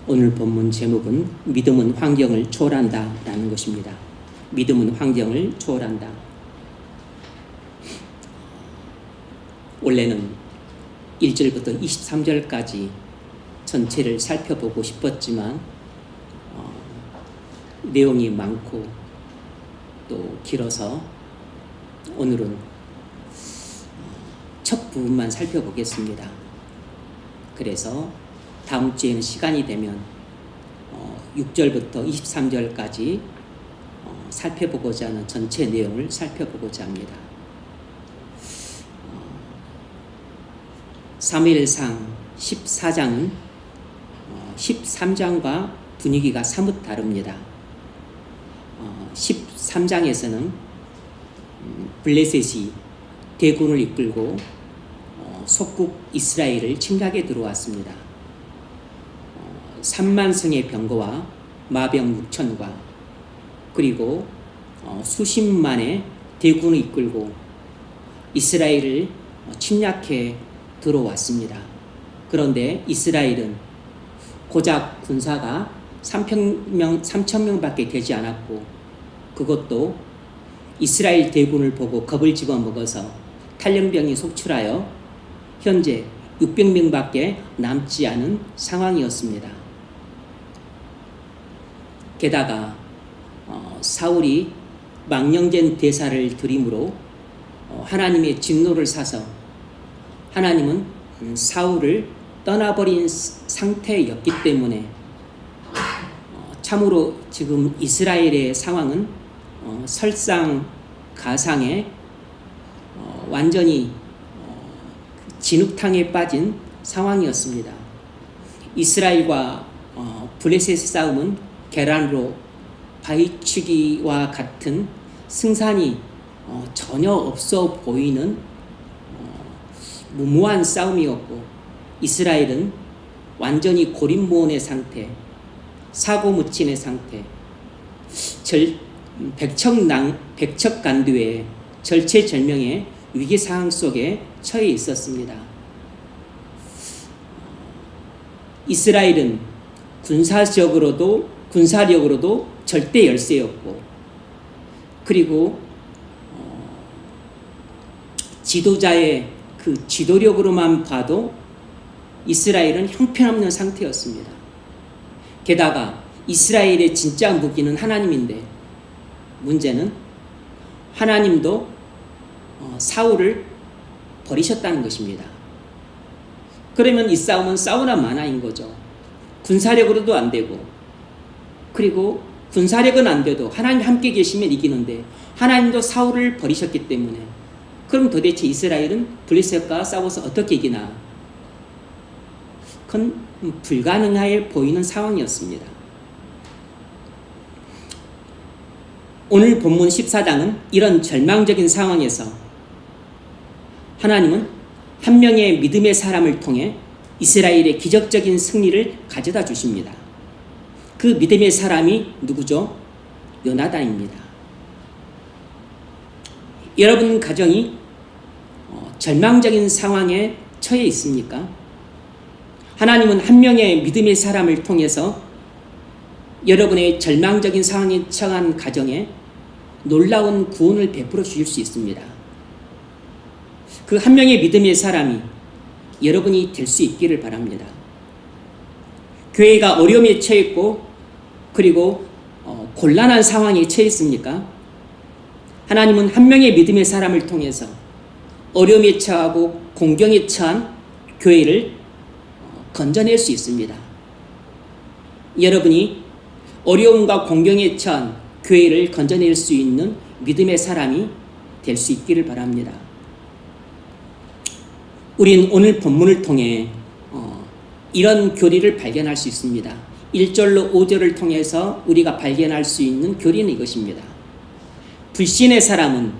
오늘 본문 제목은 믿음은 환경을 초월한다 라는 것입니다. 믿음은 환경을 초월한다. 원래는 1절부터 23절까지 전체를 살펴보고 싶었지만 내용이 많고 또 길어서 오늘은 첫 부분만 살펴보겠습니다. 그래서 다음 주에는 시간이 되면 6절부터 23절까지 살펴보고자 하는 전체 내용을 살펴보고자 합니다. 사무엘상 14장은 13장과 분위기가 사뭇 다릅니다. 13장에서는 블레셋이 대군을 이끌고 속국 이스라엘을 침략에 들어왔습니다. 3만 성의 병거와 마병 6천과 그리고 수십만의 대군을 이끌고 이스라엘을 침략해 들어왔습니다. 그런데 이스라엘은 고작 군사가 3,000명밖에 되지 않았고 그것도 이스라엘 대군을 보고 겁을 집어먹어서 탈영병이 속출하여 현재 600명밖에 남지 않은 상황이었습니다. 게다가 사울이 망령된 대사를 들이므로 하나님의 진노를 사서 하나님은 사울을 떠나버린 상태였기 때문에 참으로 지금 이스라엘의 상황은 설상가상에 완전히 진흙탕에 빠진 상황이었습니다. 이스라엘과 블레셋의 싸움은 계란으로 바위치기와 같은 승산이 전혀 없어 보이는 무모한 싸움이었고 이스라엘은 완전히 고립무원의 상태, 사고무친의 상태, 백척간두의 절체절명의 위기상황 속에 처해 있었습니다. 이스라엘은 군사력으로도 절대 열세였고 그리고 지도자의 그 지도력으로만 봐도 이스라엘은 형편없는 상태였습니다. 게다가 이스라엘의 진짜 무기는 하나님인데 문제는 하나님도 사울을 버리셨다는 것입니다. 그러면 이 싸움은 싸우나 마나인 거죠. 군사력으로도 안 되고 그리고 군사력은 안 돼도 하나님 함께 계시면 이기는데 하나님도 사울을 버리셨기 때문에 그럼 도대체 이스라엘은 블레셋과 싸워서 어떻게 이기나? 그건 불가능해 보이는 상황이었습니다. 오늘 본문 14장은 이런 절망적인 상황에서 하나님은 한 명의 믿음의 사람을 통해 이스라엘의 기적적인 승리를 가져다 주십니다. 그 믿음의 사람이 누구죠? 요나단입니다. 여러분 가정이 절망적인 상황에 처해 있습니까? 하나님은 한 명의 믿음의 사람을 통해서 여러분의 절망적인 상황에 처한 가정에 놀라운 구원을 베풀어 주실 수 있습니다. 그 한 명의 믿음의 사람이 여러분이 될 수 있기를 바랍니다. 교회가 어려움에 처했고 그리고 곤란한 상황에 처했습니까? 하나님은 한 명의 믿음의 사람을 통해서 어려움에 처하고 공경에 처한 교회를 건져낼 수 있습니다. 여러분이 어려움과 공경에 처한 교회를 건져낼 수 있는 믿음의 사람이 될 수 있기를 바랍니다. 우린 오늘 본문을 통해 이런 교리를 발견할 수 있습니다. 1절로 5절을 통해서 우리가 발견할 수 있는 교리는 이것입니다. 불신의 사람은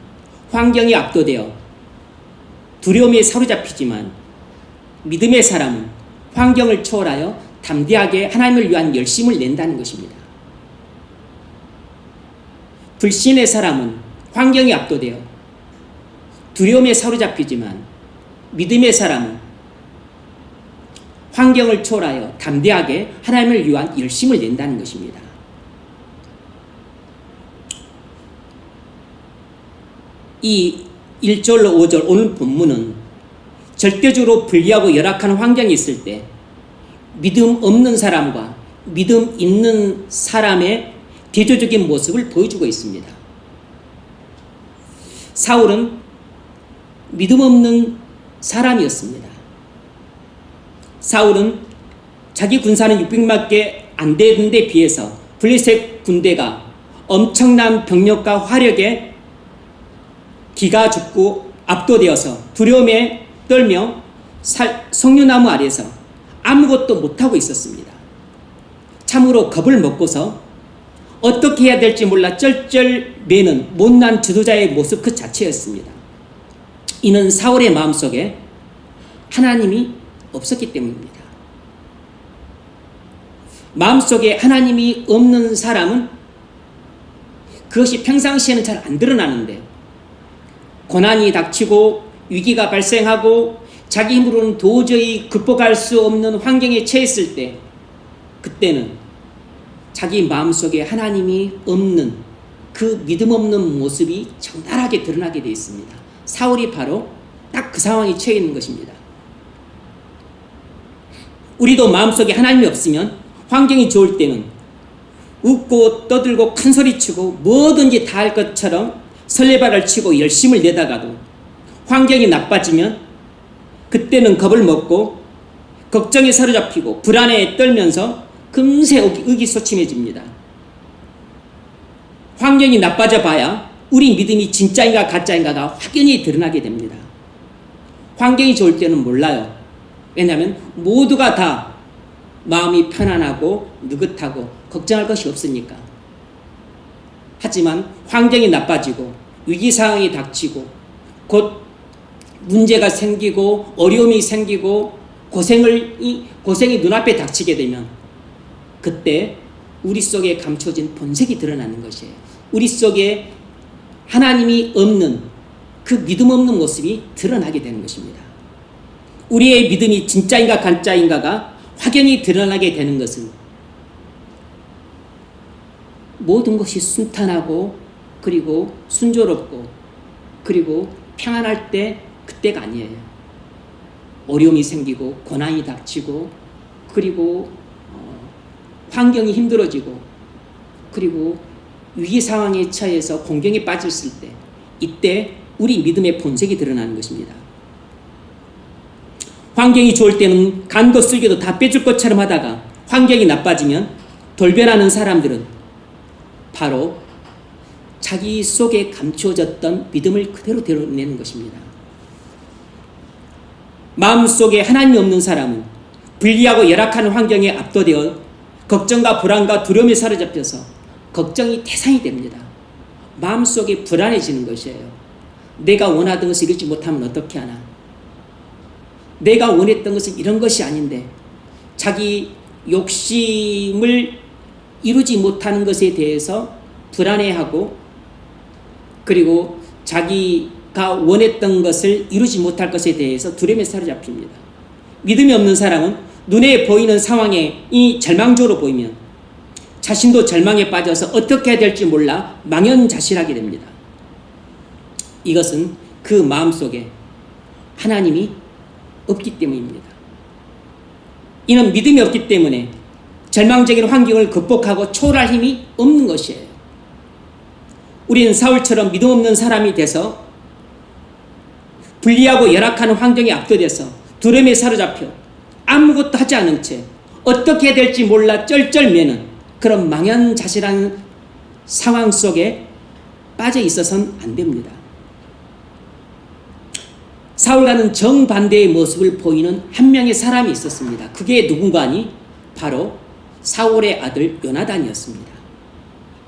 환경에 압도되어 두려움에 사로잡히지만 믿음의 사람은 환경을 초월하여 담대하게 하나님을 위한 열심을 낸다는 것입니다. 불신의 사람은 환경에 압도되어 두려움에 사로잡히지만 믿음의 사람은 환경을 초월하여 담대하게 하나님을 위한 열심을 낸다는 것입니다. 이 1절로 5절 오늘 본문은 절대적으로 불리하고 열악한 환경이 있을 때 믿음 없는 사람과 믿음 있는 사람의 대조적인 모습을 보여주고 있습니다. 사울은 믿음 없는 사람이었습니다. 사울은 자기 군사는 600만께 안 되는 데 비해서 블레셋 군대가 엄청난 병력과 화력에 기가 죽고 압도되어서 두려움에 떨며 석류나무 아래에서 아무것도 못하고 있었습니다. 참으로 겁을 먹고서 어떻게 해야 될지 몰라 쩔쩔매는 못난 지도자의 모습 그 자체였습니다. 이는 사울의 마음속에 하나님이 없었기 때문입니다. 마음속에 하나님이 없는 사람은 그것이 평상시에는 잘 안 드러나는데 고난이 닥치고 위기가 발생하고 자기 힘으로는 도저히 극복할 수 없는 환경에 처했을 때 그때는 자기 마음속에 하나님이 없는 그 믿음 없는 모습이 적나라하게 드러나게 되어 있습니다. 사울이 바로 딱 그 상황에 처해 있는 것입니다. 우리도 마음속에 하나님이 없으면 환경이 좋을 때는 웃고 떠들고 큰소리치고 뭐든지 다 할 것처럼 설레발을 치고 열심을 내다가도 환경이 나빠지면 그때는 겁을 먹고 걱정에 사로잡히고 불안에 떨면서 금세 의기소침해집니다. 환경이 나빠져 봐야 우리 믿음이 진짜인가 가짜인가가 확연히 드러나게 됩니다. 환경이 좋을 때는 몰라요. 왜냐하면 모두가 다 마음이 편안하고 느긋하고 걱정할 것이 없으니까. 하지만 환경이 나빠지고 위기상황이 닥치고 곧 문제가 생기고 어려움이 생기고 고생이 눈앞에 닥치게 되면 그때 우리 속에 감춰진 본색이 드러나는 것이에요. 우리 속에 하나님이 없는 그 믿음 없는 모습이 드러나게 되는 것입니다. 우리의 믿음이 진짜인가 가짜인가가 확연히 드러나게 되는 것은 모든 것이 순탄하고 그리고 순조롭고 그리고 평안할 때 그때가 아니에요. 어려움이 생기고 고난이 닥치고 그리고 환경이 힘들어지고 그리고 위기 상황에 처해서 공경에 빠졌을 때 이때 우리 믿음의 본색이 드러나는 것입니다. 환경이 좋을 때는 간도 쓸개도 다 빼줄 것처럼 하다가 환경이 나빠지면 돌변하는 사람들은 바로 자기 속에 감추어졌던 믿음을 그대로 드러내는 것입니다. 마음속에 하나님이 없는 사람은 불리하고 열악한 환경에 압도되어 걱정과 불안과 두려움에 사로잡혀서 걱정이 태산이 됩니다. 마음속에 불안해지는 것이에요. 내가 원하던 것을 이루지 못하면 어떻게 하나? 내가 원했던 것은 이런 것이 아닌데 자기 욕심을 이루지 못하는 것에 대해서 불안해하고 그리고 자기가 원했던 것을 이루지 못할 것에 대해서 두려움에 사로잡힙니다. 믿음이 없는 사람은 눈에 보이는 상황에 이 절망적으로 보이면 자신도 절망에 빠져서 어떻게 해야 될지 몰라 망연자실하게 됩니다. 이것은 그 마음속에 하나님이 없기 때문입니다. 이는 믿음이 없기 때문에 절망적인 환경을 극복하고 초월할 힘이 없는 것이에요. 우리는 사울처럼 믿음 없는 사람이 돼서 불리하고 열악한 환경에 압도돼서 두려움에 사로잡혀 아무것도 하지 않은 채 어떻게 해야 될지 몰라 쩔쩔매는 그런 망연자실한 상황 속에 빠져 있어서는 안 됩니다. 사울과는 정반대의 모습을 보이는 한 명의 사람이 있었습니다. 그게 누군가니 바로 사울의 아들 요나단이었습니다.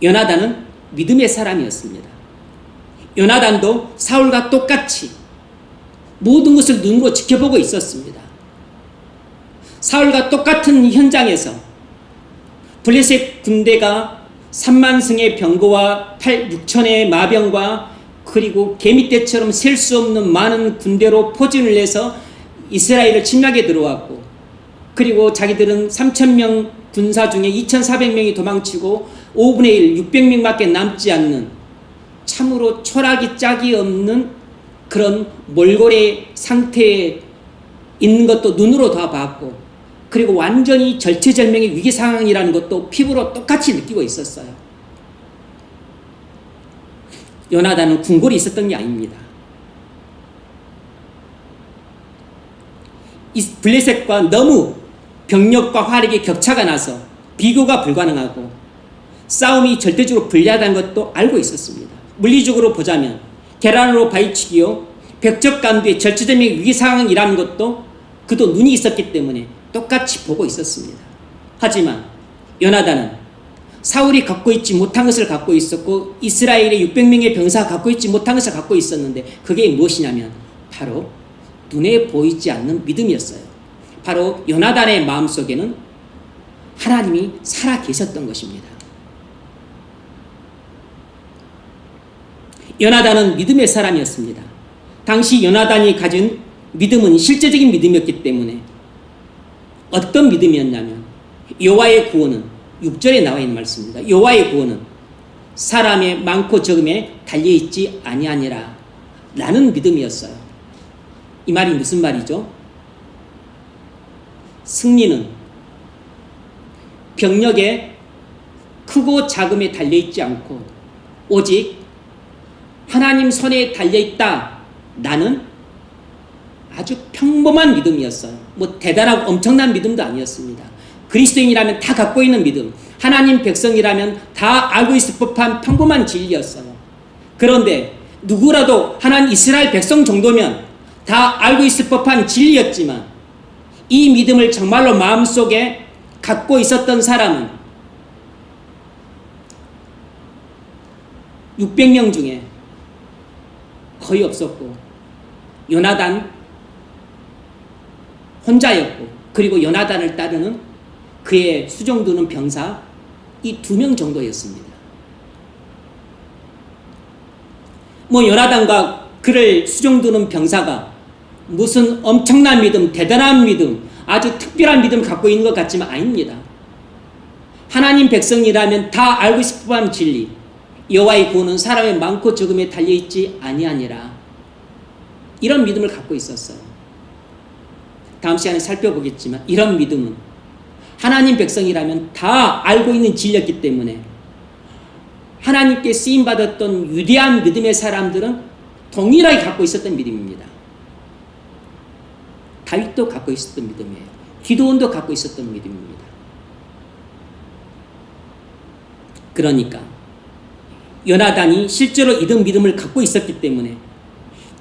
요나단은 믿음의 사람이었습니다. 요나단도 사울과 똑같이 모든 것을 눈으로 지켜보고 있었습니다. 사울과 똑같은 현장에서 블레셋 군대가 3만승의 병거와 6천의 마병과 그리고 개미떼처럼 셀 수 없는 많은 군대로 포진을 해서 이스라엘을 침략에 들어왔고 그리고 자기들은 3,000명 군사 중에 2,400명이 도망치고 5분의 1, 600명밖에 남지 않는 참으로 초락이 짝이 없는 그런 몰골의 상태에 있는 것도 눈으로 다 봤고, 그리고 완전히 절체절명의 위기 상황이라는 것도 피부로 똑같이 느끼고 있었어요. 요나단은 궁궐이 있었던 게 아닙니다. 이 블레셋과 너무 병력과 화력의 격차가 나서 비교가 불가능하고 싸움이 절대적으로 불리하다는 것도 알고 있었습니다. 물리적으로 보자면 계란으로 바위치기요, 벽적간두의 절체절명의 위기 상황이라는 것도 그도 눈이 있었기 때문에 똑같이 보고 있었습니다. 하지만 요나단은 사울이 갖고 있지 못한 것을 갖고 있었고 이스라엘의 600명의 병사가 갖고 있지 못한 것을 갖고 있었는데, 그게 무엇이냐면 바로 눈에 보이지 않는 믿음이었어요. 바로 요나단의 마음속에는 하나님이 살아 계셨던 것입니다. 요나단은 믿음의 사람이었습니다. 당시 요나단이 가진 믿음은 실제적인 믿음이었기 때문에, 어떤 믿음이었냐면 여호와의 구원은 6절에 나와 있는 말씀입니다. 여호와의 구원은 사람의 많고 적음에 달려있지 아니하니라 라는 믿음이었어요. 이 말이 무슨 말이죠? 승리는 병력의 크고 작음에 달려있지 않고 오직 하나님 손에 달려있다. 나는 아주 평범한 믿음이었어요. 뭐 대단하고 엄청난 믿음도 아니었습니다. 그리스도인이라면 다 갖고 있는 믿음, 하나님 백성이라면 다 알고 있을 법한 평범한 진리였어요. 그런데 누구라도 하나님 이스라엘 백성 정도면 다 알고 있을 법한 진리였지만, 이 믿음을 정말로 마음속에 갖고 있었던 사람은 600명 중에 거의 없었고, 요나단 혼자였고, 그리고 요나단을 따르는 그의 수종두는 병사 이 2명 정도였습니다. 뭐 요나단과 그를 수종두는 병사가 무슨 엄청난 믿음, 대단한 믿음, 아주 특별한 믿음을 갖고 있는 것 같지만 아닙니다. 하나님 백성이라면 다 알고 있을 법한 진리, 여호와의 구원은 사람의 많고 적음에 달려있지 아니하니라, 이런 믿음을 갖고 있었어요. 다음 시간에 살펴보겠지만 이런 믿음은 하나님 백성이라면 다 알고 있는 진리였기 때문에 하나님께 쓰임받았던 위대한 믿음의 사람들은 동일하게 갖고 있었던 믿음입니다. 다윗도 갖고 있었던 믿음이에요. 기도원도 갖고 있었던 믿음입니다. 그러니까 요나단이 실제로 이런 믿음을 갖고 있었기 때문에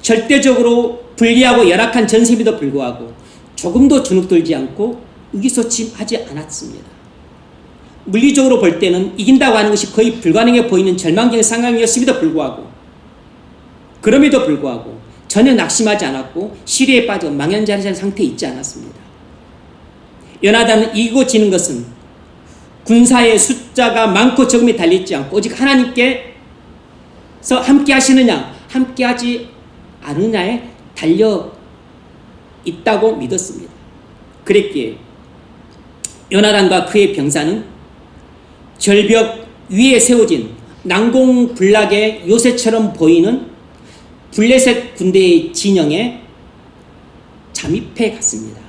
절대적으로 불리하고 열악한 전세임에도 불구하고 조금도 주눅들지 않고 의기소침하지 않았습니다. 물리적으로 볼 때는 이긴다고 하는 것이 거의 불가능해 보이는 절망적인 상황이었음에도 불구하고, 그럼에도 불구하고 전혀 낙심하지 않았고 시리에 빠져 망연자실한 상태에 있지 않았습니다. 요나단은 이기고 지는 것은 군사의 숫자가 많고 적음에 달려있지 않고 오직 하나님께서 함께 하시느냐 함께 하지 않느냐에 달려 있다고 믿었습니다. 그랬기에 요나단과 그의 병사는 절벽 위에 세워진 난공불락의 요새처럼 보이는 블레셋 군대의 진영에 잠입해 갔습니다.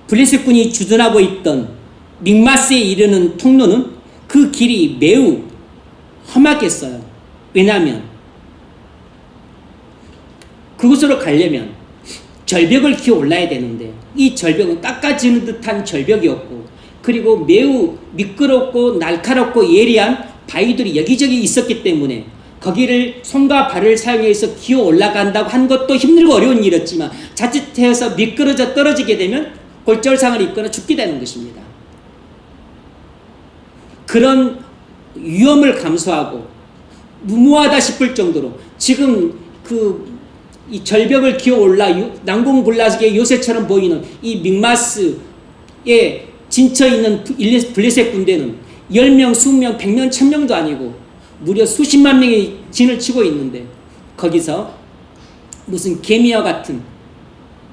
블레셋군이 주둔하고 있던 믹마스에 이르는 통로는 그 길이 매우 험하겠어요. 왜냐하면 그곳으로 가려면 절벽을 기어 올라야 되는데 이 절벽은 깎아지는 듯한 절벽이었고, 그리고 매우 미끄럽고 날카롭고 예리한 바위들이 여기저기 있었기 때문에 거기를 손과 발을 사용해서 기어 올라간다고 한 것도 힘들고 어려운 일이었지만 자칫해서 미끄러져 떨어지게 되면 골절상을 입거나 죽게 되는 것입니다. 그런 위험을 감수하고 무모하다 싶을 정도로 지금 이 절벽을 기어 올라 난공불락의 요새처럼 보이는 이 믹마스에 진쳐 있는 블레셋 군대는 10명, 20명, 100명, 1000명도 아니고 무려 수십만 명이 진을 치고 있는데, 거기서 무슨 개미와 같은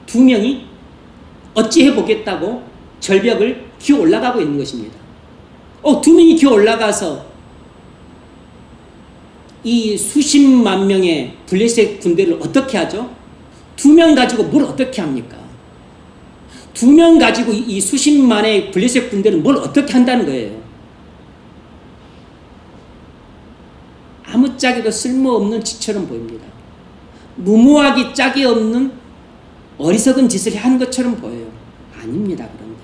두 명이 어찌 해보겠다고 절벽을 기어 올라가고 있는 것입니다. 두 명이 기어 올라가서 이 수십만 명의 블레셋 군대를 어떻게 하죠? 두 명 가지고 뭘 어떻게 합니까? 두 명 가지고 이 수십만의 블레셋 군대를 뭘 어떻게 한다는 거예요? 아무짝에도 쓸모없는 짓처럼 보입니다. 무모하기 짝이 없는 어리석은 짓을 하는 것처럼 보여요. 아닙니다. 그런데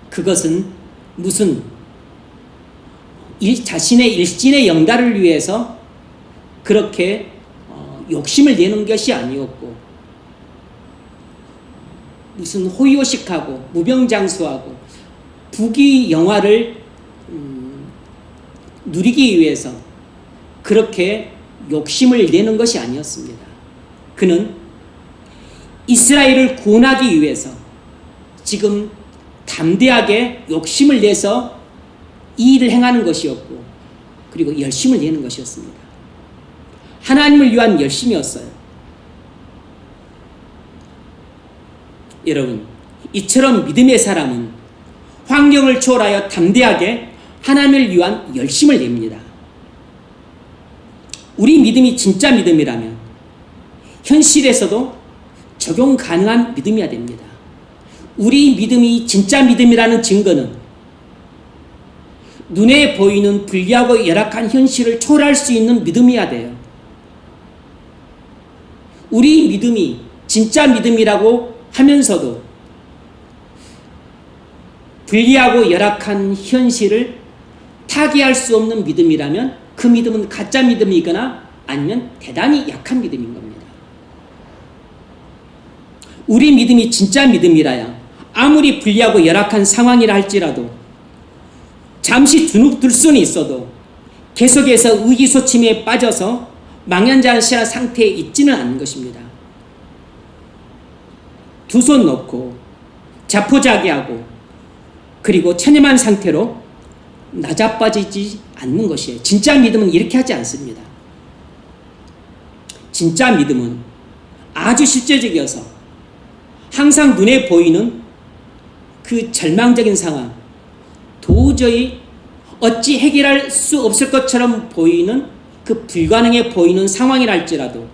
그것은 무슨 자신의 일진의 영달을 위해서 그렇게 욕심을 내는 것이 아니었고, 무슨 호의호식하고 무병장수하고 부귀영화를 누리기 위해서 그렇게 욕심을 내는 것이 아니었습니다. 그는 이스라엘을 구원하기 위해서 지금 담대하게 욕심을 내서 이 일을 행하는 것이었고, 그리고 열심을 내는 것이었습니다. 하나님을 위한 열심이었어요. 여러분, 이처럼 믿음의 사람은 환경을 초월하여 담대하게 하나님을 위한 열심을 냅니다. 우리 믿음이 진짜 믿음이라면 현실에서도 적용 가능한 믿음이어야 됩니다. 우리 믿음이 진짜 믿음이라는 증거는 눈에 보이는 불리하고 열악한 현실을 초월할 수 있는 믿음이어야 돼요. 우리 믿음이 진짜 믿음이라고 하면서도 불리하고 열악한 현실을 타개할 수 없는 믿음이라면 그 믿음은 가짜 믿음이거나 아니면 대단히 약한 믿음인 겁니다. 우리 믿음이 진짜 믿음이라야 아무리 불리하고 열악한 상황이라 할지라도 잠시 주눅들 수는 있어도 계속해서 의기소침에 빠져서 망연자실한 상태에 있지는 않는 것입니다. 두 손 놓고 자포자기하고 그리고 체념한 상태로 나자빠지지 않는 것이에요. 진짜 믿음은 이렇게 하지 않습니다. 진짜 믿음은 아주 실제적이어서 항상 눈에 보이는 그 절망적인 상황, 도저히 어찌 해결할 수 없을 것처럼 보이는 그 불가능해 보이는 상황이랄지라도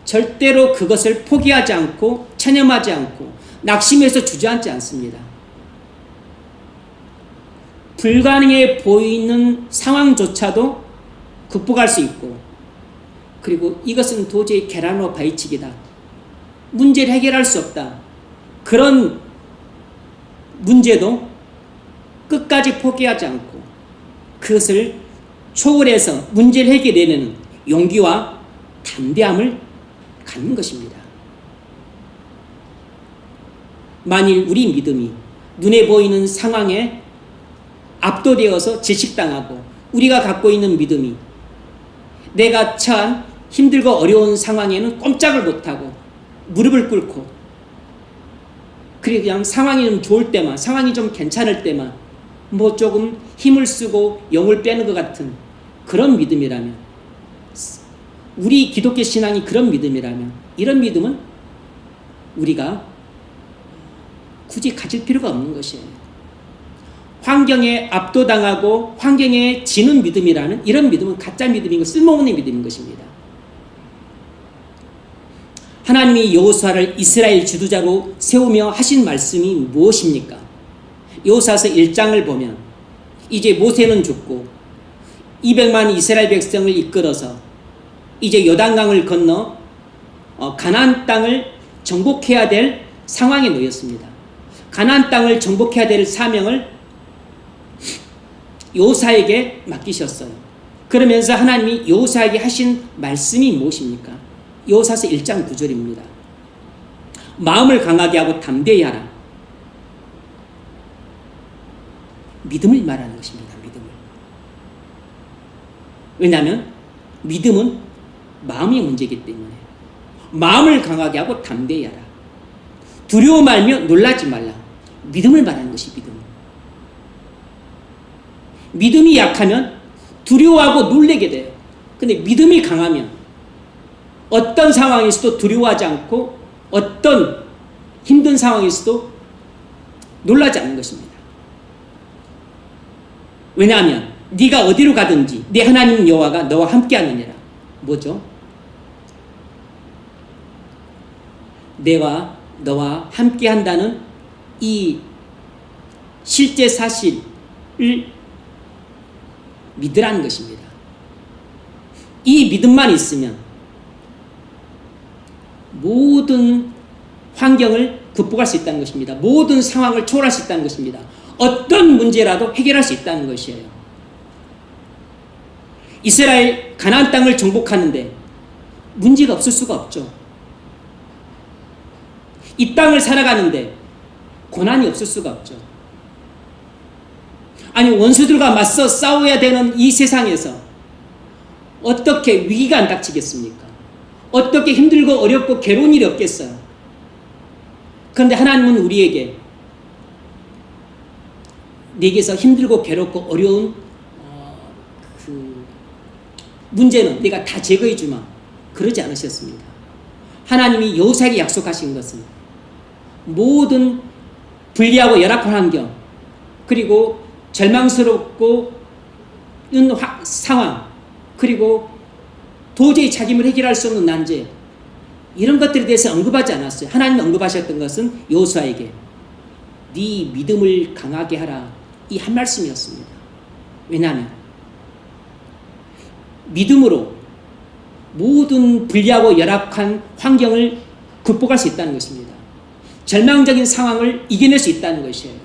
절대로 그것을 포기하지 않고 체념하지 않고 낙심해서 주저앉지 않습니다. 불가능해 보이는 상황조차도 극복할 수 있고, 그리고 이것은 도저히 계란으로 바위치기다, 문제를 해결할 수 없다, 그런 문제도 끝까지 포기하지 않고 그것을 초월해서 문제를 해결해내는 용기와 담대함을 갖는 것입니다. 만일 우리 믿음이 눈에 보이는 상황에 압도되어서 질식당하고 우리가 갖고 있는 믿음이 내가 처한 힘들고 어려운 상황에는 꼼짝을 못하고 무릎을 꿇고 그냥 상황이 좀 좋을 때만, 상황이 좀 괜찮을 때만 뭐 조금 힘을 쓰고 영을 빼는 것 같은 그런 믿음이라면, 우리 기독교 신앙이 그런 믿음이라면, 이런 믿음은 우리가 굳이 가질 필요가 없는 것이에요. 환경에 압도당하고 환경에 지는 믿음이라는 이런 믿음은 가짜 믿음이고 쓸모없는 믿음인 것입니다. 하나님이 여호수아를 이스라엘 지도자로 세우며 하신 말씀이 무엇입니까? 여호수아서 1장을 보면 이제 모세는 죽고 200만 이스라엘 백성을 이끌어서 이제 요단강을 건너 가나안 땅을 정복해야 될 상황에 놓였습니다. 가나안 땅을 정복해야 될 사명을 여호수아에게 맡기셨어요. 그러면서 하나님이 여호수아에게 하신 말씀이 무엇입니까? 여호수아서 1장 9절입니다. 마음을 강하게 하고 담대히 하라. 믿음을 말하는 것입니다. 믿음을. 왜냐하면 믿음은 마음의 문제이기 때문에 마음을 강하게 하고 담대히 하라. 두려워 말며 놀라지 말라. 믿음을 말하는 것이 믿음. 믿음이 약하면 두려워하고 놀래게 돼요. 근데 믿음이 강하면 어떤 상황에서도 두려워하지 않고 어떤 힘든 상황에서도 놀라지 않는 것입니다. 왜냐하면 네가 어디로 가든지 네 하나님 여호와가 너와 함께하느니라. 뭐죠? 내가 너와 함께한다는 이 실제 사실을 믿으라는 것입니다. 이 믿음만 있으면 모든 환경을 극복할 수 있다는 것입니다. 모든 상황을 초월할 수 있다는 것입니다. 어떤 문제라도 해결할 수 있다는 것이에요. 이스라엘 가나안 땅을 정복하는데 문제가 없을 수가 없죠. 이 땅을 살아가는데 고난이 없을 수가 없죠. 아니 원수들과 맞서 싸워야 되는 이 세상에서 어떻게 위기가 안 닥치겠습니까? 어떻게 힘들고 어렵고 괴로운 일이 없겠어요? 그런데 하나님은 우리에게 내게서 힘들고 괴롭고 어려운 그 문제는 내가 다 제거해 주마 그러지 않으셨습니다. 하나님이 여호사에게 약속하신 것은 모든 불리하고 열악한 환경 그리고 절망스럽고 상황 그리고 도저히 자기 힘을 해결할 수 없는 난제 이런 것들에 대해서 언급하지 않았어요. 하나님이 언급하셨던 것은 여호수아에게 네 믿음을 강하게 하라 이 한 말씀이었습니다. 왜냐하면 믿음으로 모든 불리하고 열악한 환경을 극복할 수 있다는 것입니다. 절망적인 상황을 이겨낼 수 있다는 것이에요.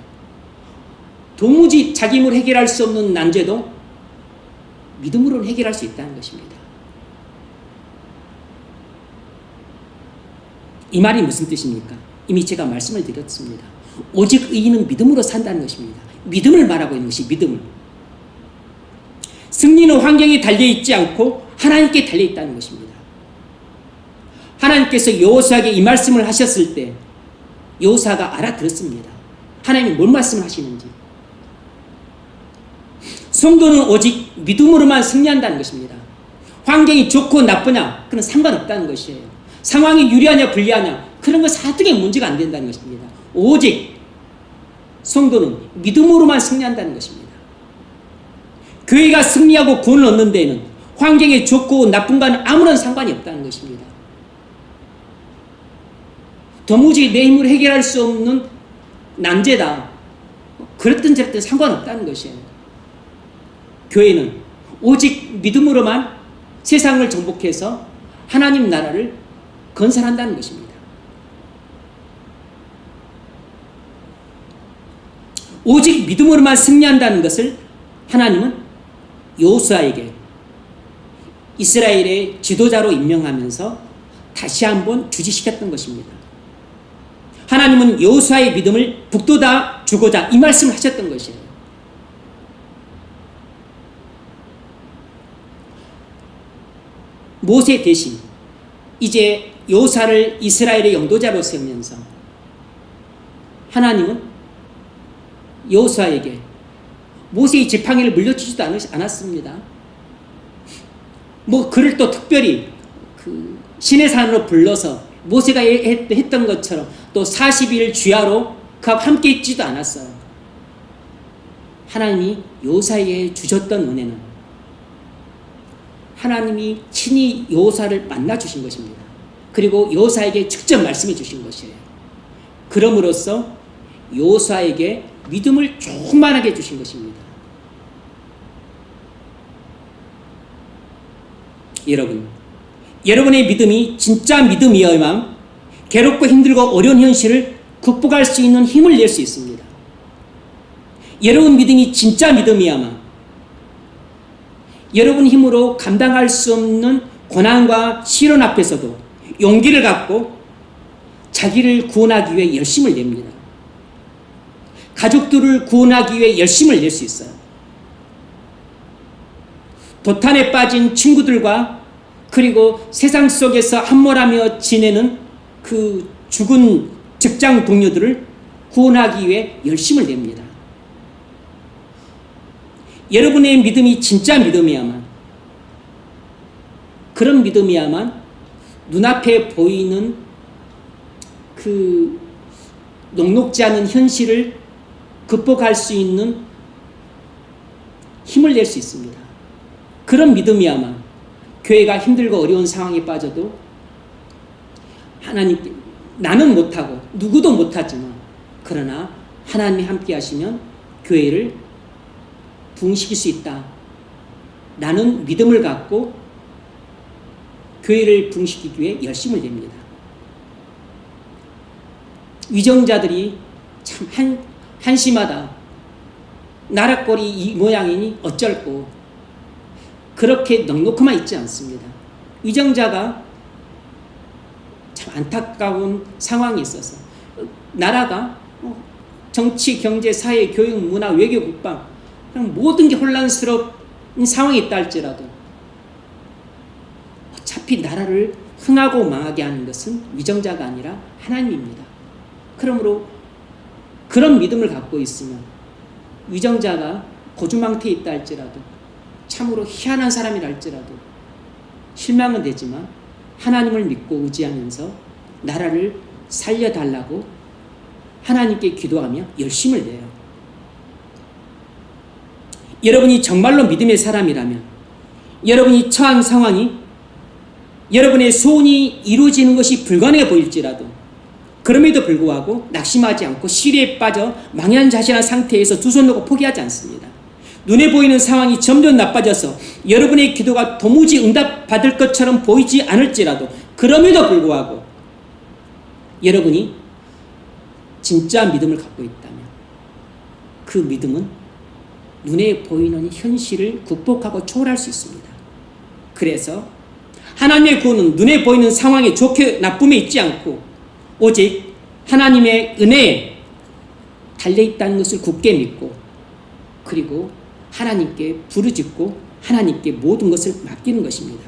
도무지 자기 힘으로 해결할 수 없는 난제도 믿음으로는 해결할 수 있다는 것입니다. 이 말이 무슨 뜻입니까? 이미 제가 말씀을 드렸습니다. 오직 의인은 믿음으로 산다는 것입니다. 믿음을 말하고 있는 것이 믿음을. 승리는 환경에 달려있지 않고 하나님께 달려있다는 것입니다. 하나님께서 여호수아에게 이 말씀을 하셨을 때 여호수아가 알아들었습니다. 하나님이 뭘 말씀을 하시는지. 성도는 오직 믿음으로만 승리한다는 것입니다. 환경이 좋고 나쁘냐 그건 상관없다는 것이에요. 상황이 유리하냐 불리하냐 그런 거 사등에 문제가 안 된다는 것입니다. 오직 성도는 믿음으로만 승리한다는 것입니다. 교회가 승리하고 구원을 얻는 데에는 환경이 좋고 나쁜가는 아무런 상관이 없다는 것입니다. 도무지 내 힘으로 해결할 수 없는 난제다. 그랬든 저랬든 상관없다는 것이에요. 교회는 오직 믿음으로만 세상을 정복해서 하나님 나라를 건설한다는 것입니다. 오직 믿음으로만 승리한다는 것을 하나님은 여호수아에게 이스라엘의 지도자로 임명하면서 다시 한번 주지시켰던 것입니다. 하나님은 여호수아의 믿음을 북돋아 주고자 이 말씀을 하셨던 것이에요. 모세 대신 이제 여호수아를 이스라엘의 영도자로 세우면서 하나님은 여호수아에게 모세의 지팡이를 물려주지도 않았습니다. 그를 또 특별히 신의 산으로 불러서 모세가 했던 것처럼 또 40일 주야로 그와 함께 있지도 않았어요. 하나님이 여호수아에게 주셨던 은혜는 하나님이 친히 여호수아를 만나 주신 것입니다. 그리고 여호수아에게 직접 말씀해 주신 것이에요. 그럼으로써 여호수아에게 믿음을 충만하게 주신 것입니다. 여러분의 믿음이 진짜 믿음이어야만 괴롭고 힘들고 어려운 현실을 극복할 수 있는 힘을 낼 수 있습니다. 여러분 믿음이 진짜 믿음이야만 여러분 힘으로 감당할 수 없는 고난과 시련 앞에서도 용기를 갖고 자기를 구원하기 위해 열심을 냅니다. 가족들을 구원하기 위해 열심을 낼 수 있어요. 도탄에 빠진 친구들과 그리고 세상 속에서 함몰하며 지내는 그 죽은 직장 동료들을 구원하기 위해 열심을 냅니다. 여러분의 믿음이 진짜 믿음이야만, 그런 믿음이야만 눈앞에 보이는 그 녹록지 않은 현실을 극복할 수 있는 힘을 낼 수 있습니다. 그런 믿음이야만 교회가 힘들고 어려운 상황에 빠져도 하나님께, 나는 못하고 누구도 못하지만 그러나 하나님이 함께 하시면 교회를 부흥시킬 수 있다 라는 믿음을 갖고 교회를 부흥시키기 위해 열심을 냅니다. 위정자들이 참 한심하다, 나라 꼴이 이 모양이니 어쩔꼬, 그렇게 넉넉히만 있지 않습니다. 위정자가 참 안타까운 상황이 있어서 나라가 정치, 경제, 사회, 교육, 문화, 외교, 국방 모든 게 혼란스러운 상황이 있다 할지라도 어차피 나라를 흥하고 망하게 하는 것은 위정자가 아니라 하나님입니다. 그러므로 그런 믿음을 갖고 있으면 위정자가 고주망태에 있다 할지라도, 참으로 희한한 사람이라 할지라도 실망은 되지만 하나님을 믿고 의지하면서 나라를 살려달라고 하나님께 기도하며 열심을 내요. 여러분이 정말로 믿음의 사람이라면, 여러분이 처한 상황이 여러분의 소원이 이루어지는 것이 불가능해 보일지라도 그럼에도 불구하고 낙심하지 않고 시리에 빠져 망연자실한 상태에서 두 손 놓고 포기하지 않습니다. 눈에 보이는 상황이 점점 나빠져서 여러분의 기도가 도무지 응답받을 것처럼 보이지 않을지라도 그럼에도 불구하고 여러분이 진짜 믿음을 갖고 있다면 그 믿음은 눈에 보이는 현실을 극복하고 초월할 수 있습니다. 그래서 하나님의 구원은 눈에 보이는 상황에 좋게 나쁨에 있지 않고 오직 하나님의 은혜에 달려있다는 것을 굳게 믿고, 그리고 하나님께 부르짖고 하나님께 모든 것을 맡기는 것입니다.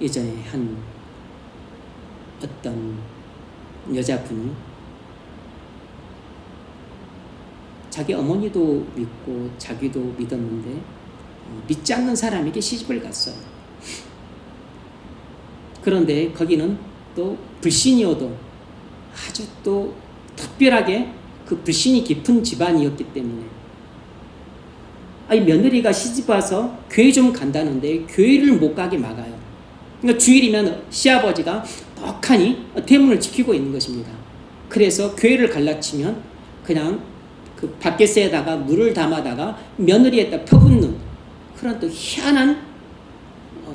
예전에 한 어떤 여자분이 자기 어머니도 믿고 자기도 믿었는데 믿지 않는 사람에게 시집을 갔어요. 그런데 거기는 또 불신이어도 아주 또 특별하게 그 불신이 깊은 집안이었기 때문에 며느리가 시집 와서 교회 좀 간다는데 교회를 못 가게 막아요. 그러니까 주일이면 시아버지가 떡하니 대문을 지키고 있는 것입니다. 그래서 교회를 갈라치면 그냥 그 바켓에다가 물을 담아다가 며느리에다 퍼붓는 그런 또 희한한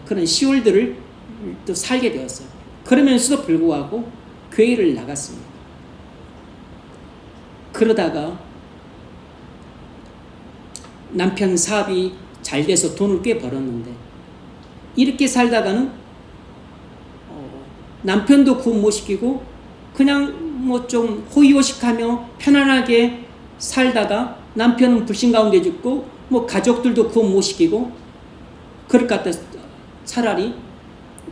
그런 시월들을 또 살게 되었어요. 그러면서도 불구하고 교회를 나갔습니다. 그러다가 남편 사업이 잘 돼서 돈을 꽤 벌었는데 이렇게 살다가는 남편도 구원 못 시키고 그냥 뭐 좀 호의호식하며 편안하게 살다가 남편은 불신 가운데 죽고 뭐 가족들도 구원 못 시키고 그럴 것 같아서 차라리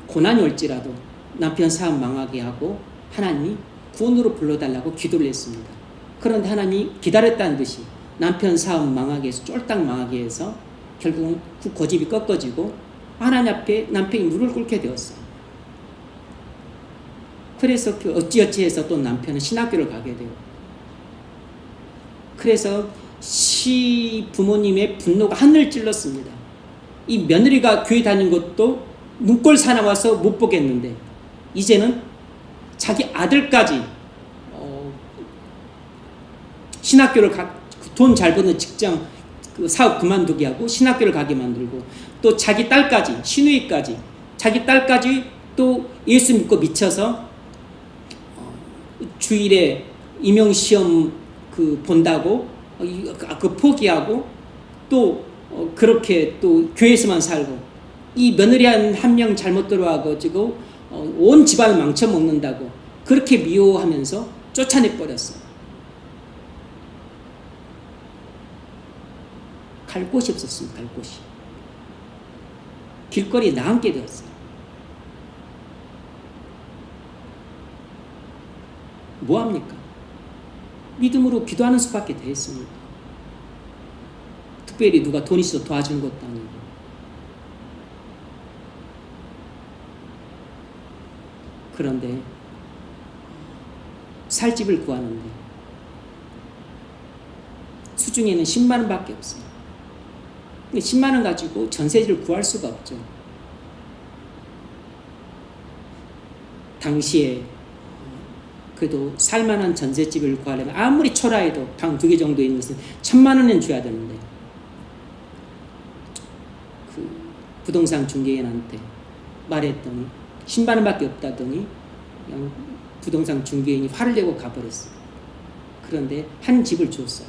고난이 올지라도 남편 사업 망하게 하고 하나님이 구원으로 불러달라고 기도를 했습니다. 그런데 하나님이 기다렸다는 듯이 남편 사업 망하게 해서 쫄딱 망하게 해서 결국은 그 고집이 꺾어지고 하나님 앞에 남편이 무릎을 꿇게 되었어요. 그래서 그 어찌어찌 해서 또 남편은 신학교를 가게 돼요. 그래서 시부모님의 분노가 하늘을 찔렀습니다. 이 며느리가 교회 다니는 것도 눈꼴 사나워서 못 보겠는데 이제는 자기 아들까지 신학교를 돈 잘 버는 직장 그 사업 그만두게 하고 신학교를 가게 만들고 또 자기 딸까지 시누이까지 자기 딸까지 또 예수 믿고 미쳐서 주일에 임용시험 그 본다고 그 포기하고 또 그렇게 또 교회에서만 살고 이 며느리 한 명 잘못 들어와가지고 온 집안을 망쳐먹는다고 그렇게 미워하면서 쫓아내 버렸어요. 갈 곳이 없었습니다. 갈 곳이. 길거리에 나앉게 되었어요. 뭐합니까? 믿음으로 기도하는 수밖에 되겠습니다. 특별히 누가 돈 있어 도와주는 것도 아니고. 그런데 살 집을 구하는데 수중에는 10만 원밖에 없어요. 근데 10만 원 가지고 전세지를 구할 수가 없죠. 당시에 그래도 살만한 전셋집을 구하려면 아무리 초라해도 방 2개 정도 있는 것은 1,000만 원은 줘야 되는데 그 부동산 중개인한테 말했더니 10만 원밖에 없다더니 그냥 부동산 중개인이 화를 내고 가버렸어요. 그런데 한 집을 줬어요.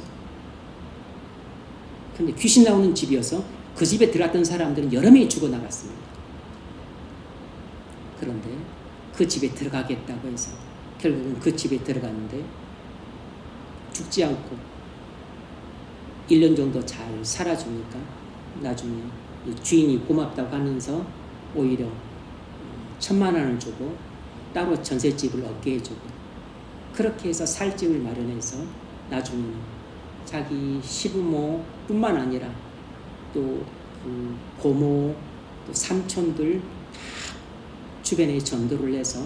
그런데 귀신 나오는 집이어서 그 집에 들어갔던 사람들은 여러 명이 죽어나갔습니다. 그런데 그 집에 들어가겠다고 해서 결국은 그 집에 들어갔는데 죽지 않고 1년 정도 잘 살아주니까 나중에 주인이 고맙다고 하면서 오히려 1,000만 원을 주고 따로 전셋집을 얻게 해주고 그렇게 해서 살 집을 마련해서 나중에는 자기 시부모 뿐만 아니라 또 그 고모 또 삼촌들 주변에 전도를 해서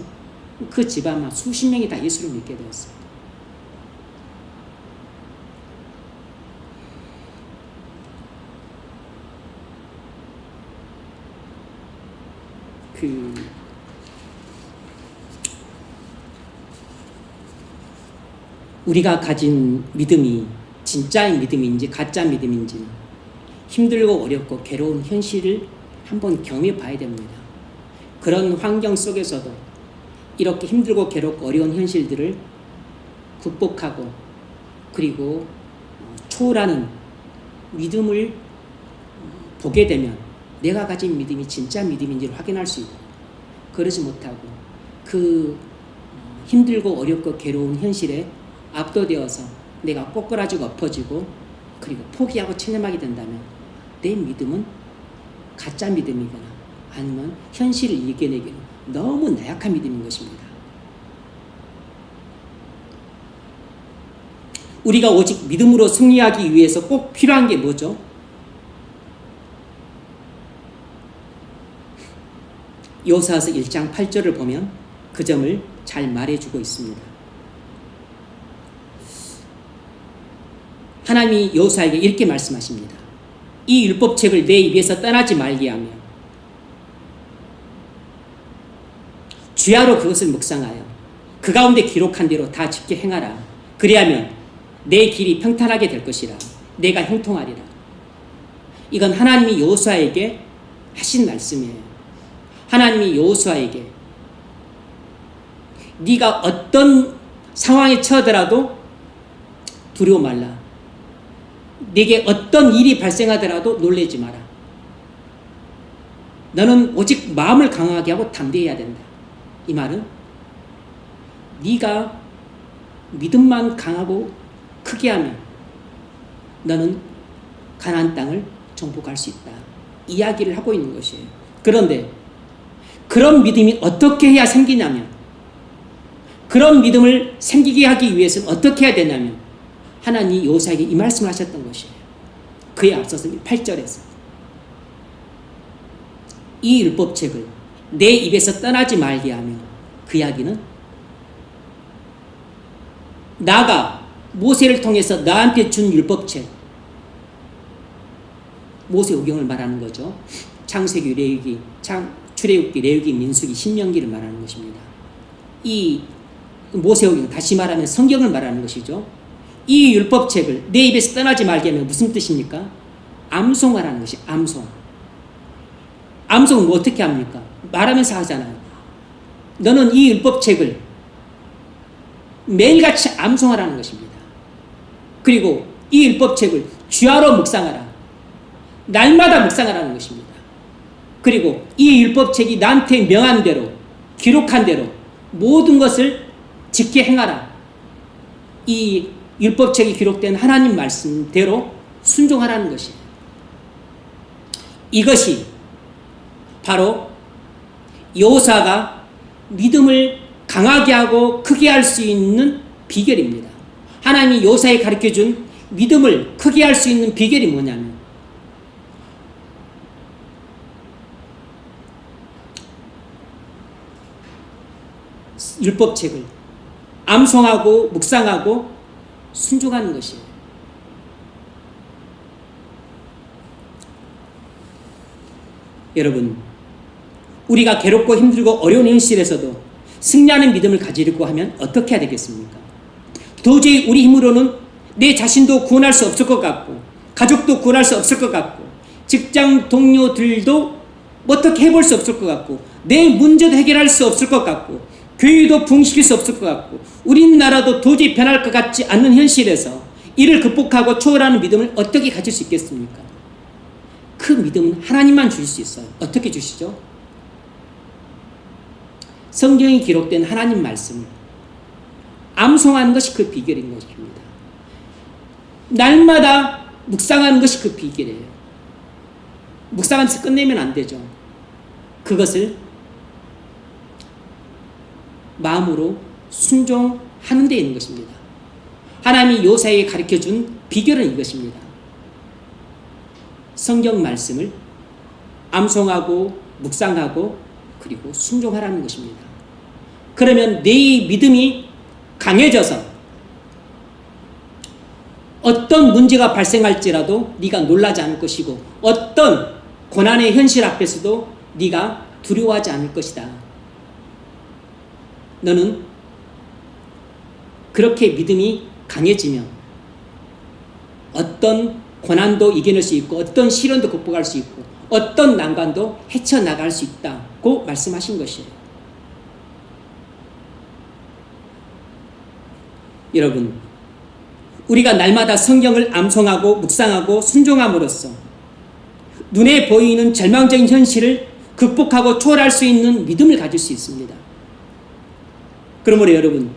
그 집안만 수십 명이 다 예수를 믿게 되었습니다. 우리가 가진 믿음이 진짜의 믿음인지 가짜 믿음인지 힘들고 어렵고 괴로운 현실을 한번 경험해 봐야 됩니다. 그런 환경 속에서도 이렇게 힘들고 괴롭고 어려운 현실들을 극복하고 그리고 초월하는 믿음을 보게 되면 내가 가진 믿음이 진짜 믿음인지를 확인할 수 있고 그러지 못하고 그 힘들고 어렵고 괴로운 현실에 압도되어서 내가 꼬꾸라지고 엎어지고 그리고 포기하고 체념하게 된다면 내 믿음은 가짜 믿음이거나 아니면 현실을 이겨내기는 너무 나약한 믿음인 것입니다. 우리가 오직 믿음으로 승리하기 위해서 꼭 필요한 게 뭐죠? 여호수아서 1장 8절을 보면 그 점을 잘 말해주고 있습니다. 하나님이 여호수아에게 이렇게 말씀하십니다. 이 율법책을 내 입에서 떠나지 말게 하며 주야로 그것을 묵상하여 그 가운데 기록한 대로 다 지켜 행하라. 그리하면 내 길이 평탄하게 될 것이라. 내가 형통하리라. 이건 하나님이 여호수아에게 하신 말씀이에요. 하나님이 여호수아에게 네가 어떤 상황에 처하더라도 두려워 말라. 네게 어떤 일이 발생하더라도 놀라지 마라. 너는 오직 마음을 강하게 하고 담대해야 된다. 이 말은 네가 믿음만 강하고 크게 하면 너는 가나안 땅을 정복할 수 있다. 이야기를 하고 있는 것이에요. 그런데 그런 믿음이 어떻게 해야 생기냐면 그런 믿음을 생기게 하기 위해서는 어떻게 해야 되냐면 하나님이 여호수아에게 이 말씀을 하셨던 것이에요. 그에 앞서서 8절에서 이 율법책을 내 입에서 떠나지 말게 하며 그 이야기는 나가 모세를 통해서 나한테 준 율법책 모세오경을 말하는 거죠. 창세기, 레위기, 출애굽기, 레위기, 민수기, 신명기를 말하는 것입니다. 이 모세오경 다시 말하면 성경을 말하는 것이죠. 이 율법책을 내 입에서 떠나지 말게 하면 무슨 뜻입니까? 암송하라는 것이 암송. 암송은 뭐 어떻게 합니까? 말하면서 하잖아요. 너는 이 율법책을 매일같이 암송하라는 것입니다. 그리고 이 율법책을 주야로 묵상하라. 날마다 묵상하라는 것입니다. 그리고 이 율법책이 나한테 명한 대로 기록한 대로 모든 것을 지켜 행하라. 이 율법책이 기록된 하나님 말씀대로 순종하라는 것이에요. 이것이 바로 여호수아가 믿음을 강하게 하고 크게 할 수 있는 비결입니다. 하나님이 요사에 가르쳐준 믿음을 크게 할 수 있는 비결이 뭐냐면 율법책을 암송하고 묵상하고 순종하는 것이에요. 여러분, 우리가 괴롭고 힘들고 어려운 현실에서도 승리하는 믿음을 가지려고 하면 어떻게 해야 되겠습니까? 도저히 우리 힘으로는 내 자신도 구원할 수 없을 것 같고, 가족도 구원할 수 없을 것 같고, 직장 동료들도 어떻게 해볼 수 없을 것 같고, 내 문제도 해결할 수 없을 것 같고, 교회도 부흥시킬 수 없을 것 같고, 우리나라도 도저히 변할 것 같지 않는 현실에서 이를 극복하고 초월하는 믿음을 어떻게 가질 수 있겠습니까? 그 믿음은 하나님만 주실 수 있어요. 어떻게 주시죠? 성경에 기록된 하나님 말씀을 암송하는 것이 그 비결인 것입니다. 날마다 묵상하는 것이 그 비결이에요. 묵상하면서 끝내면 안 되죠. 그것을 마음으로 순종하는 데 있는 것입니다. 하나님이 요사에게 가르쳐준 비결은 이것입니다. 성경 말씀을 암송하고 묵상하고 그리고 순종하라는 것입니다. 그러면 내 믿음이 강해져서 어떤 문제가 발생할지라도 네가 놀라지 않을 것이고 어떤 고난의 현실 앞에서도 네가 두려워하지 않을 것이다. 너는 그렇게 믿음이 강해지면 어떤 고난도 이겨낼 수 있고 어떤 시련도 극복할 수 있고 어떤 난관도 헤쳐나갈 수 있다고 말씀하신 것이에요. 여러분, 우리가 날마다 성경을 암송하고 묵상하고 순종함으로써 눈에 보이는 절망적인 현실을 극복하고 초월할 수 있는 믿음을 가질 수 있습니다. 그러므로 여러분,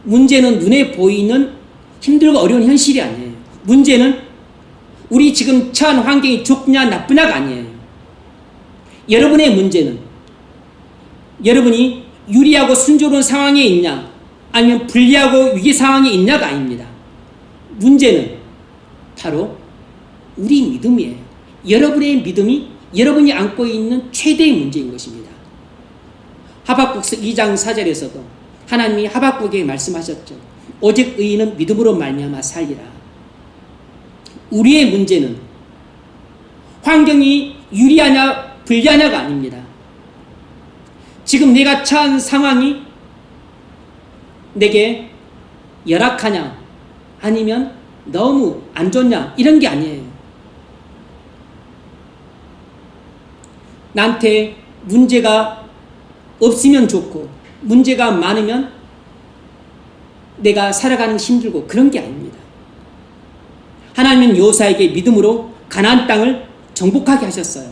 문제는 눈에 보이는 힘들고 어려운 현실이 아니에요. 문제는 우리 지금 처한 환경이 좋냐 나쁘냐가 아니에요. 여러분의 문제는 여러분이 유리하고 순조로운 상황에 있냐 아니면 불리하고 위기 상황에 있냐가 아닙니다. 문제는 바로 우리 믿음이에요. 여러분의 믿음이 여러분이 안고 있는 최대의 문제인 것입니다. 하박국서 2장 4절에서도 하나님이 하박국에게 말씀하셨죠. 오직 의인은 믿음으로 말미암아 살리라. 우리의 문제는 환경이 유리하냐 불리하냐가 아닙니다. 지금 내가 처한 상황이 내게 열악하냐 아니면 너무 안 좋냐 이런 게 아니에요. 나한테 문제가 없으면 좋고 문제가 많으면 내가 살아가는 것이 힘들고 그런 게 아닙니다. 하나님은 요사에게 믿음으로 가나안 땅을 정복하게 하셨어요.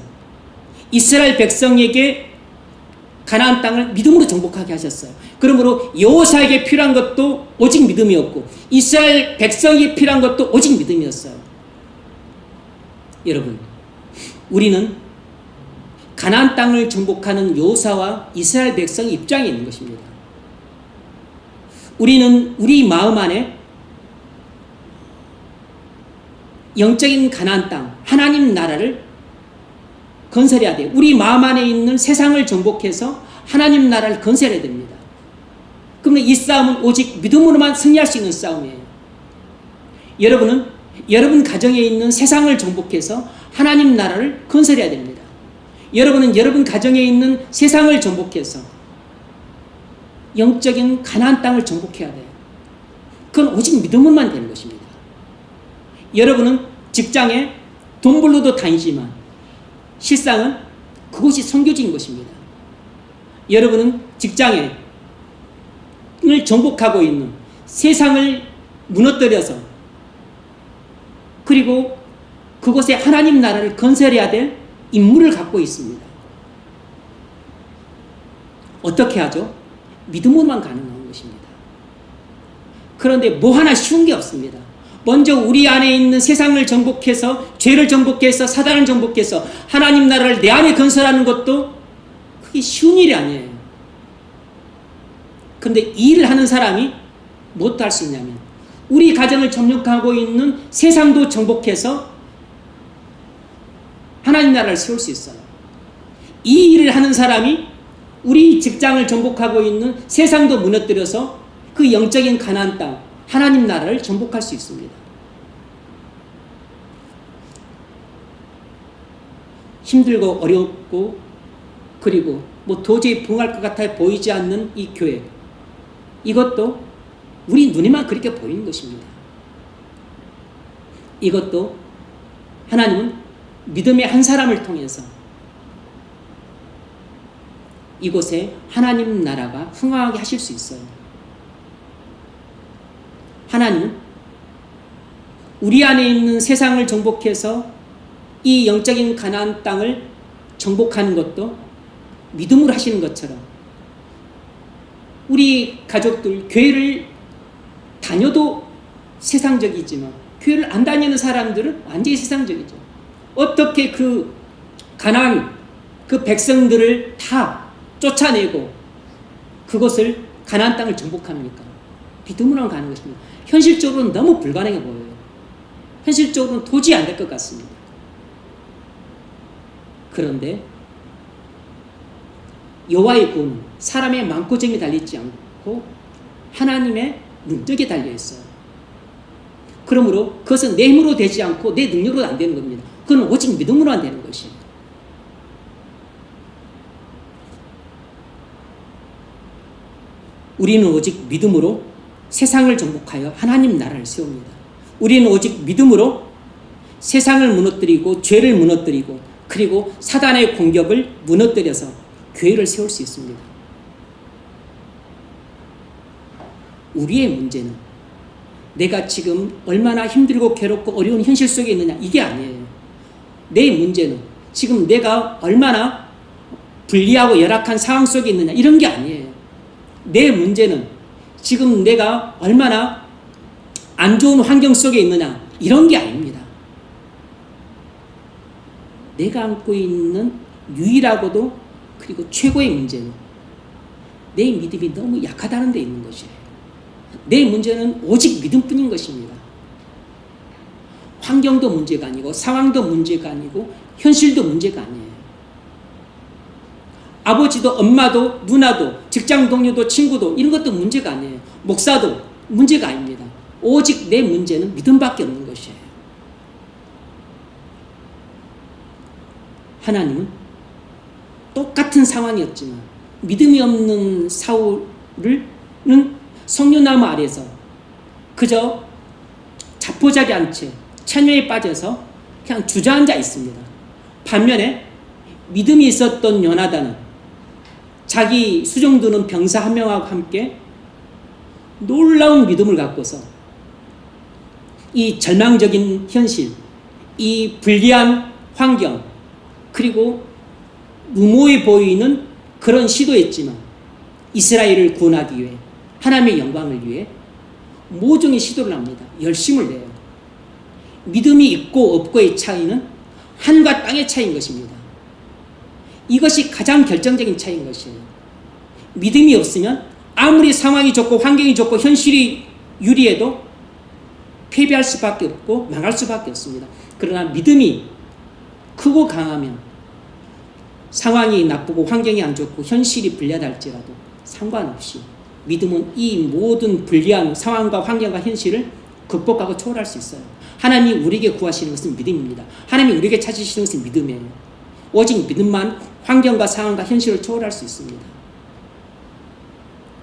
이스라엘 백성에게 가나안 땅을 믿음으로 정복하게 하셨어요. 그러므로 여호사에게 필요한 것도 오직 믿음이었고 이스라엘 백성에게 필요한 것도 오직 믿음이었어요. 여러분, 우리는 가나안 땅을 정복하는 여호사와 이스라엘 백성의 입장에 있는 것입니다. 우리는 우리 마음 안에 영적인 가나안 땅, 하나님 나라를 건설해야 돼요. 우리 마음 안에 있는 세상을 정복해서 하나님 나라를 건설해야 됩니다. 그러면 이 싸움은 오직 믿음으로만 승리할 수 있는 싸움이에요. 여러분은 여러분 가정에 있는 세상을 정복해서 하나님 나라를 건설해야 됩니다. 여러분은 여러분 가정에 있는 세상을 정복해서 영적인 가나안 땅을 정복해야 돼요. 그건 오직 믿음으로만 되는 것입니다. 여러분은 직장에 돈 벌러도 다니지만 실상은 그곳이 선교지인 것입니다. 여러분은 직장에 을 정복하고 있는 세상을 무너뜨려서 그리고 그곳에 하나님 나라를 건설해야 될 임무를 갖고 있습니다. 어떻게 하죠? 믿음으로만 가능한 것입니다. 그런데 뭐 하나 쉬운 게 없습니다. 먼저 우리 안에 있는 세상을 정복해서 죄를 정복해서 사단을 정복해서 하나님 나라를 내 안에 건설하는 것도 그게 쉬운 일이 아니에요. 그런데 이 일을 하는 사람이 무엇도 할 수 있냐면 우리 가정을 정복하고 있는 세상도 정복해서 하나님 나라를 세울 수 있어요. 이 일을 하는 사람이 우리 직장을 정복하고 있는 세상도 무너뜨려서 그 영적인 가나안 땅, 하나님 나라를 정복할 수 있습니다. 힘들고 어렵고 그리고 뭐 도저히 부흥할 것 같아 보이지 않는 이 교회, 이것도 우리 눈에만 그렇게 보이는 것입니다. 이것도 하나님은 믿음의 한 사람을 통해서 이곳에 하나님 나라가 흥황하게 하실 수 있어요. 하나님은 우리 안에 있는 세상을 정복해서 이 영적인 가나안 땅을 정복하는 것도 믿음으로 하시는 것처럼 우리 가족들 교회를 다녀도 세상적이지만 교회를 안 다니는 사람들은 완전히 세상적이죠. 어떻게 그 가나안 그 백성들을 다 쫓아내고 그것을 가나안 땅을 정복합니까? 믿음으로 가는 것입니다. 현실적으로는 너무 불가능해 보여요. 현실적으로는 도저히 안 될 것 같습니다. 그런데 여호와의 구원은 사람의 망고점이 달리지 않고 하나님의 능력에 달려 있어요. 그러므로 그것은 내 힘으로 되지 않고 내 능력으로 안 되는 겁니다. 그건 오직 믿음으로만 되는 것이에요. 우리는 오직 믿음으로 세상을 정복하여 하나님 나라를 세웁니다. 우리는 오직 믿음으로 세상을 무너뜨리고 죄를 무너뜨리고 그리고 사단의 공격을 무너뜨려서 교회를 세울 수 있습니다. 우리의 문제는 내가 지금 얼마나 힘들고 괴롭고 어려운 현실 속에 있느냐, 이게 아니에요. 내 문제는 지금 내가 얼마나 불리하고 열악한 상황 속에 있느냐, 이런 게 아니에요. 내 문제는 지금 내가 얼마나 안 좋은 환경 속에 있느냐, 이런 게 아닙니다. 내가 안고 있는 유일하고도 그리고 최고의 문제는 내 믿음이 너무 약하다는 데 있는 것이에요. 내 문제는 오직 믿음뿐인 것입니다. 환경도 문제가 아니고 상황도 문제가 아니고 현실도 문제가 아니에요. 아버지도 엄마도 누나도 직장 동료도 친구도 이런 것도 문제가 아니에요. 목사도 문제가 아닙니다. 오직 내 문제는 믿음밖에 없는 것이에요. 하나님은 똑같은 상황이었지만 믿음이 없는 사울은 성류나무 아래에서 그저 자포자기 한 채 체념에 빠져서 그냥 주저앉아 있습니다. 반면에 믿음이 있었던 요나단은 자기 수종드는 병사 한 명하고 함께 놀라운 믿음을 갖고서 이 절망적인 현실, 이 불리한 환경, 그리고 무모해 보이는 그런 시도였지만 이스라엘을 구원하기 위해 하나님의 영광을 위해 모종의 시도를 합니다. 열심을 내요. 믿음이 있고 없고의 차이는 하늘과 땅의 차이인 것입니다. 이것이 가장 결정적인 차이인 것이에요. 믿음이 없으면 아무리 상황이 좋고 환경이 좋고 현실이 유리해도 패배할 수밖에 없고 망할 수밖에 없습니다. 그러나 믿음이 크고 강하면 상황이 나쁘고 환경이 안 좋고 현실이 불리하다 할지라도 상관없이 믿음은 이 모든 불리한 상황과 환경과 현실을 극복하고 초월할 수 있어요. 하나님이 우리에게 구하시는 것은 믿음입니다. 하나님이 우리에게 찾으시는 것은 믿음이에요. 오직 믿음만 환경과 상황과 현실을 초월할 수 있습니다.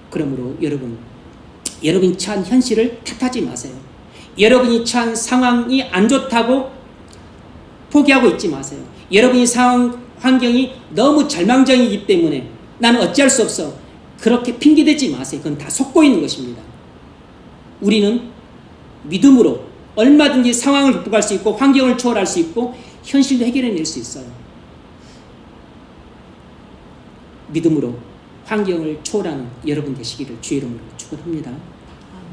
그러므로 여러분이 처한 현실을 탓하지 마세요. 여러분이 처한 상황이 안 좋다고 포기하고 있지 마세요. 여러분이 환경이 너무 절망적이기 때문에 나는 어찌할 수 없어, 그렇게 핑계대지 마세요. 그건 다 속고 있는 것입니다. 우리는 믿음으로 얼마든지 상황을 극복할 수 있고 환경을 초월할 수 있고 현실도 해결해낼 수 있어요. 믿음으로 환경을 초월하는 여러분 되시기를 주의 이름으로 축원합니다.